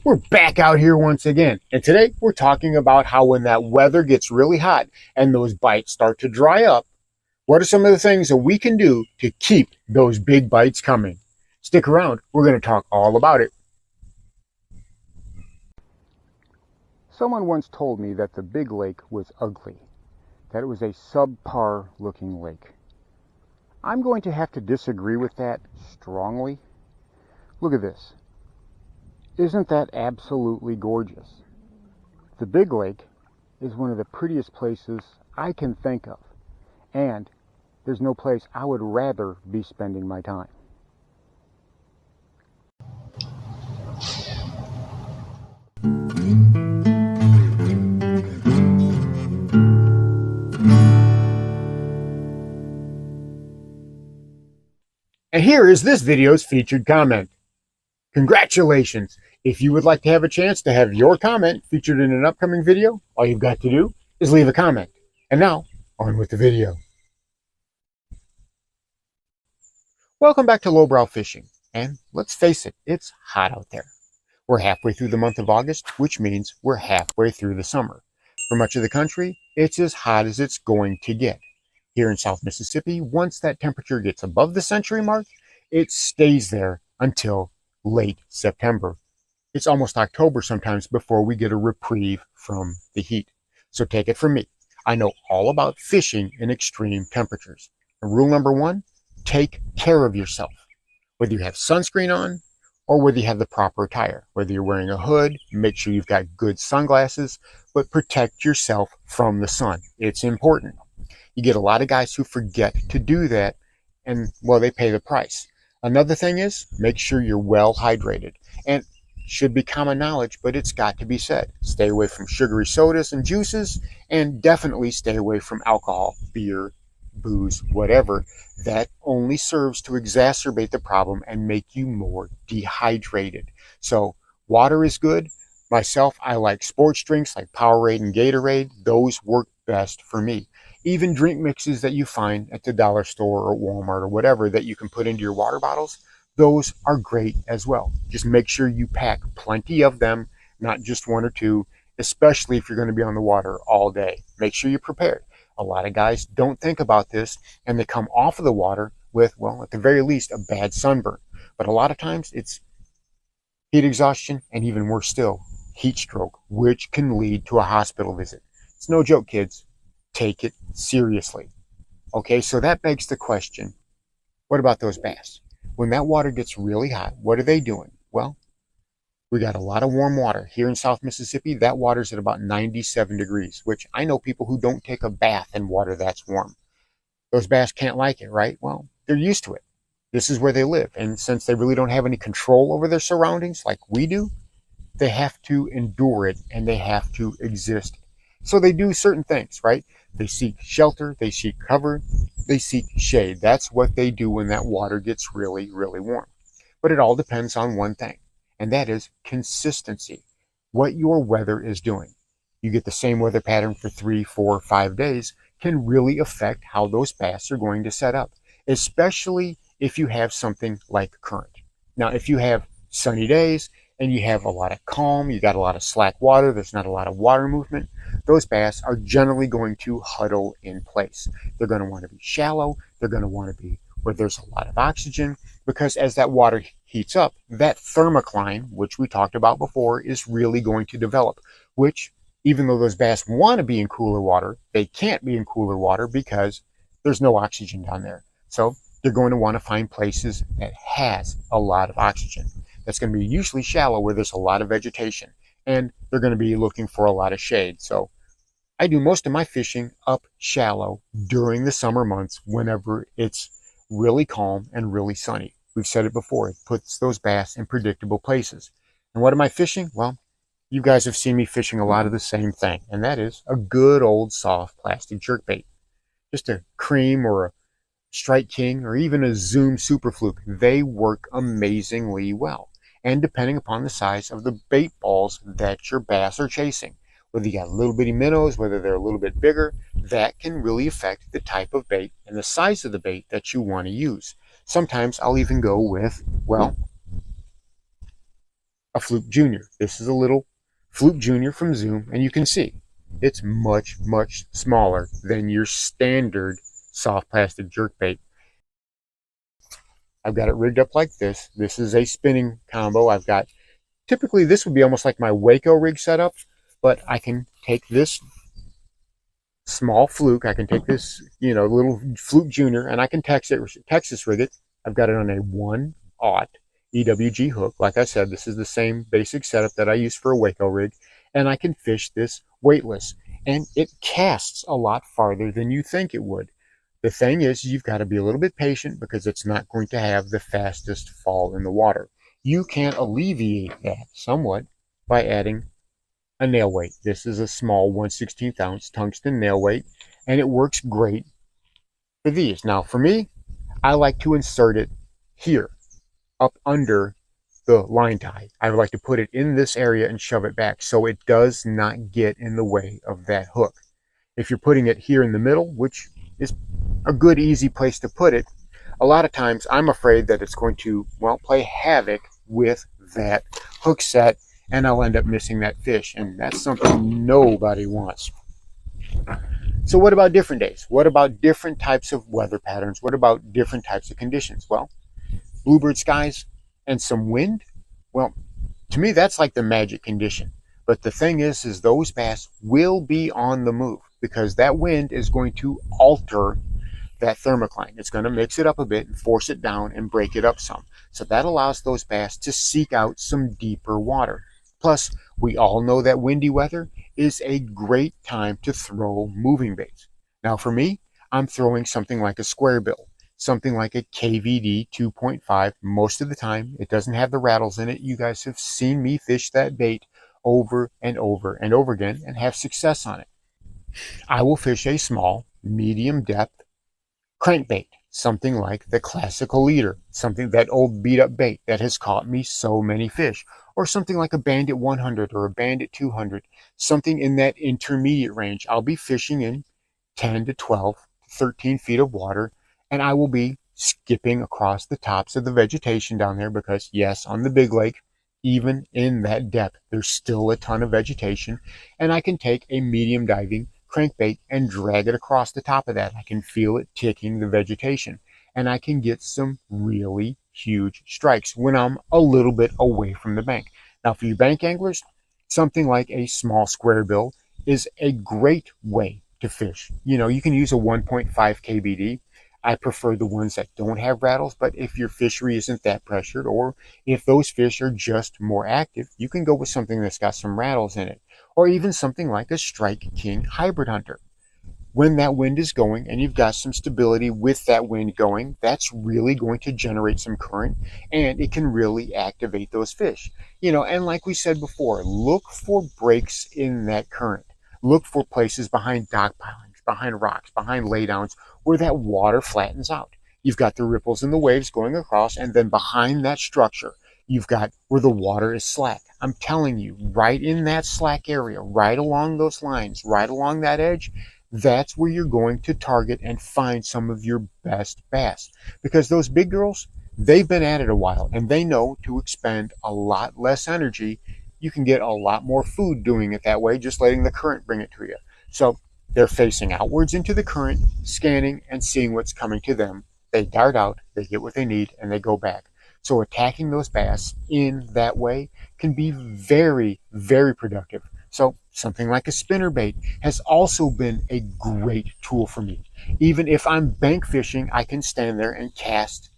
We're back out here once again, and today we're talking about how when that weather gets really hot and those bites start to dry up, what are some of the things that we can do to keep those big bites coming? Stick around, we're going to talk all about it. Someone once told me that the big lake was ugly, that it was a subpar looking lake. I'm going to have to disagree with that strongly. Look at this. Isn't that absolutely gorgeous? The Big Lake is one of the prettiest places I can think of, and there's no place I would rather be spending my time. And here is this video's featured comment. Congratulations! If you would like to have a chance to have your comment featured in an upcoming video, all you've got to do is leave a comment. And now, on with the video. Welcome back to Lowbrow Fishing. And let's face it, it's hot out there. We're halfway through the month of August, which means we're halfway through the summer. For much of the country, it's as hot as it's going to get. Here in South Mississippi, once that temperature gets above the century mark, it stays there until late September. It's almost October sometimes before we get a reprieve from the heat. So take it from me. I know all about fishing in extreme temperatures. And rule number one, take care of yourself. Whether you have sunscreen on or whether you have the proper attire, whether you're wearing a hood, make sure you've got good sunglasses, but protect yourself from the sun. It's important. You get a lot of guys who forget to do that and, well, they pay the price. Another thing is, make sure you're well hydrated. And should be common knowledge, but it's got to be said. Stay away from sugary sodas and juices, and definitely stay away from alcohol, beer, booze, whatever. That only serves to exacerbate the problem and make you more dehydrated. So water is good. Myself, I like sports drinks like Powerade and Gatorade. Those work best for me. Even drink mixes that you find at the dollar store or Walmart or whatever that you can put into your water bottles, those are great as well. Just make sure you pack plenty of them, not just one or two, especially if you're going to be on the water all day. Make sure you're prepared. A lot of guys don't think about this and they come off of the water with, well, at the very least, a bad sunburn. But a lot of times it's heat exhaustion and even worse still, heat stroke, which can lead to a hospital visit. It's no joke, kids. Take it seriously. Okay, so that begs the question, what about those bass? When that water gets really hot, what are they doing? Well, we got a lot of warm water. Here in South Mississippi, that water's at about 97 degrees, which I know people who don't take a bath in water that's warm. Those bass can't like it, right? Well, they're used to it. This is where they live. And since they really don't have any control over their surroundings like we do, they have to endure it and they have to exist. So they do certain things, right? They seek shelter, they seek cover, they seek shade. That's what they do when that water gets really, really warm. But it all depends on one thing, and that is consistency. What your weather is doing. You get the same weather pattern for 3, 4, 5 days can really affect how those bass are going to set up, especially if you have something like current. Now, if you have sunny days and you have a lot of calm, you got a lot of slack water, there's not a lot of water movement, those bass are generally going to huddle in place. They're going to want to be shallow. They're going to want to be where there's a lot of oxygen, because as that water heats up, that thermocline, which we talked about before, is really going to develop, which even though those bass want to be in cooler water, they can't be in cooler water because there's no oxygen down there. So they're going to want to find places that has a lot of oxygen. That's going to be usually shallow where there's a lot of vegetation. And they're going to be looking for a lot of shade. So I do most of my fishing up shallow during the summer months whenever it's really calm and really sunny. We've said it before, it puts those bass in predictable places. And what am I fishing? Well, you guys have seen me fishing a lot of the same thing, and that is a good old soft plastic jerkbait. Just a cream or a Strike King or even a Zoom Super Fluke. They work amazingly well. And depending upon the size of the bait balls that your bass are chasing, whether you got little bitty minnows, whether they're a little bit bigger, that can really affect the type of bait and the size of the bait that you want to use. Sometimes I'll even go with, well, a Fluke Junior. This is a little Fluke Junior from Zoom, and you can see it's much, much smaller than your standard soft plastic jerkbait. I've got it rigged up like this. This is a spinning combo. I've got, typically this would be almost like my Waco rig setup, but I can take this small Fluke, I can take this, little Fluke Junior, and I can Texas rig it. I've got it on a 1/0 EWG hook. Like I said, this is the same basic setup that I use for a Waco rig, and I can fish this weightless. And it casts a lot farther than you think it would. The thing is, you've got to be a little bit patient because it's not going to have the fastest fall in the water. You can alleviate that somewhat by adding a nail weight. This is a small 1/16 ounce tungsten nail weight, and it works great for these. Now, for me, I like to insert it here, up under the line tie. I would like to put it in this area and shove it back so it does not get in the way of that hook. If you're putting it here in the middle, which is a good, easy place to put it, a lot of times I'm afraid that it's going to, well, play havoc with that hook set, and I'll end up missing that fish, and that's something nobody wants. So what about different days? What about different types of weather patterns? What about different types of conditions? Well, bluebird skies and some wind, well, to me that's like the magic condition. But the thing is those bass will be on the move because that wind is going to alter that thermocline. It's going to mix it up a bit and force it down and break it up some. So that allows those bass to seek out some deeper water. Plus, we all know that windy weather is a great time to throw moving baits. Now for me, I'm throwing something like a square bill, something like a KVD 2.5. Most of the time, it doesn't have the rattles in it. You guys have seen me fish that bait over and over and over again and have success on it. I will fish a small, medium depth crankbait, something like the classical leader, something that old beat up bait that has caught me so many fish, or something like a Bandit 100 or a Bandit 200, something in that intermediate range. I'll be fishing in 10 to 12, 13 feet of water, and I will be skipping across the tops of the vegetation down there because, yes, on the big lake, even in that depth, there's still a ton of vegetation, and I can take a medium diving crankbait and drag it across the top of that. I can feel it ticking the vegetation, and I can get some really huge strikes when I'm a little bit away from the bank. Now, for you bank anglers, something like a small square bill is a great way to fish. You can use a 1.5 KBD. I prefer the ones that don't have rattles, but if your fishery isn't that pressured, or if those fish are just more active, you can go with something that's got some rattles in it, or even something like a Strike King Hybrid Hunter. When that wind is going and you've got some stability with that wind going, that's really going to generate some current, and it can really activate those fish. And like we said before, look for breaks in that current. Look for places behind dock pilings, behind rocks, behind laydowns where that water flattens out. You've got the ripples and the waves going across, and then behind that structure, you've got where the water is slack. I'm telling you, right in that slack area, right along those lines, right along that edge, that's where you're going to target and find some of your best bass. Because those big girls, they've been at it a while, and they know to expend a lot less energy. You can get a lot more food doing it that way, just letting the current bring it to you. So they're facing outwards into the current, scanning and seeing what's coming to them. They dart out, they get what they need, and they go back. So attacking those bass in that way can be very, very productive. So something like a spinnerbait has also been a great tool for me. Even if I'm bank fishing, I can stand there and cast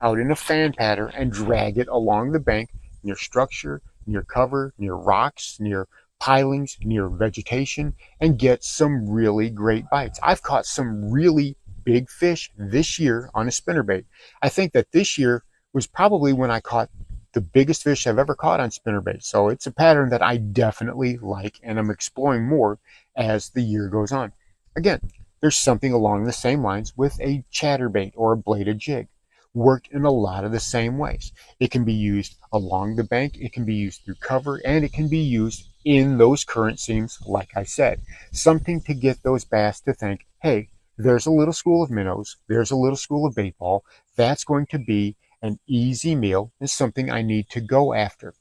out in a fan pattern and drag it along the bank near structure, near cover, near rocks, near pilings, near vegetation, and get some really great bites. I've caught some really big fish this year on a spinnerbait. I think that this year was probably when I caught the biggest fish I've ever caught on spinnerbait. So it's a pattern that I definitely like, and I'm exploring more as the year goes on. Again, there's something along the same lines with a chatterbait or a bladed jig. Worked in a lot of the same ways. It can be used along the bank, it can be used through cover, and it can be used in those current seams, like I said. Something to get those bass to think, hey, there's a little school of minnows, there's a little school of bait ball. That's going to be an easy meal, is something I need to go after.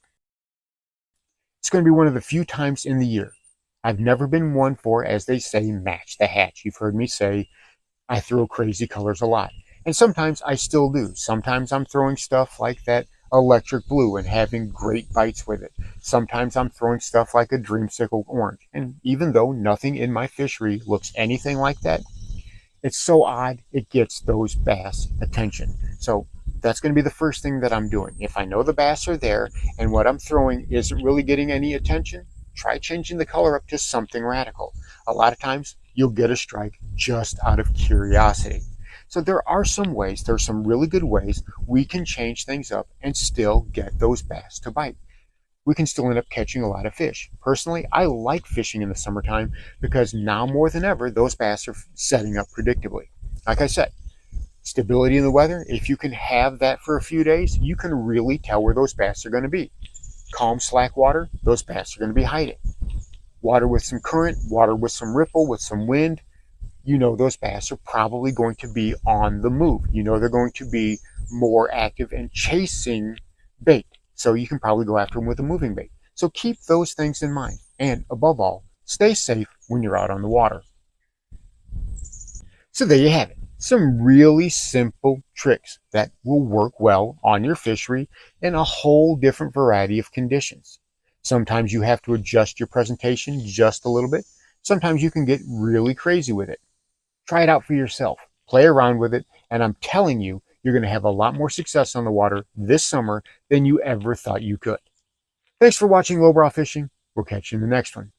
It's going to be one of the few times in the year. I've never been one for, as they say, match the hatch. You've heard me say I throw crazy colors a lot. And sometimes I still do. Sometimes I'm throwing stuff like that electric blue and having great bites with it. Sometimes I'm throwing stuff like a dreamsicle orange. And even though nothing in my fishery looks anything like that, it's so odd it gets those bass attention. So that's going to be the first thing that I'm doing. If I know the bass are there and what I'm throwing isn't really getting any attention, try changing the color up to something radical. A lot of times you'll get a strike just out of curiosity. So there are some ways, there are some really good ways we can change things up and still get those bass to bite. We can still end up catching a lot of fish. Personally, I like fishing in the summertime because now more than ever, those bass are setting up predictably. Like I said, stability in the weather, if you can have that for a few days, you can really tell where those bass are going to be. Calm, slack water, those bass are going to be hiding. Water with some current, water with some ripple, with some wind, you know those bass are probably going to be on the move. You know they're going to be more active and chasing bait. So you can probably go after them with a moving bait. So keep those things in mind. And above all, stay safe when you're out on the water. So there you have it. Some really simple tricks that will work well on your fishery in a whole different variety of conditions. Sometimes you have to adjust your presentation just a little bit. Sometimes you can get really crazy with it. Try it out for yourself. Play around with it, and I'm telling you, you're going to have a lot more success on the water this summer than you ever thought you could. Thanks for watching Lowbrow Fishing. We'll catch you in the next one.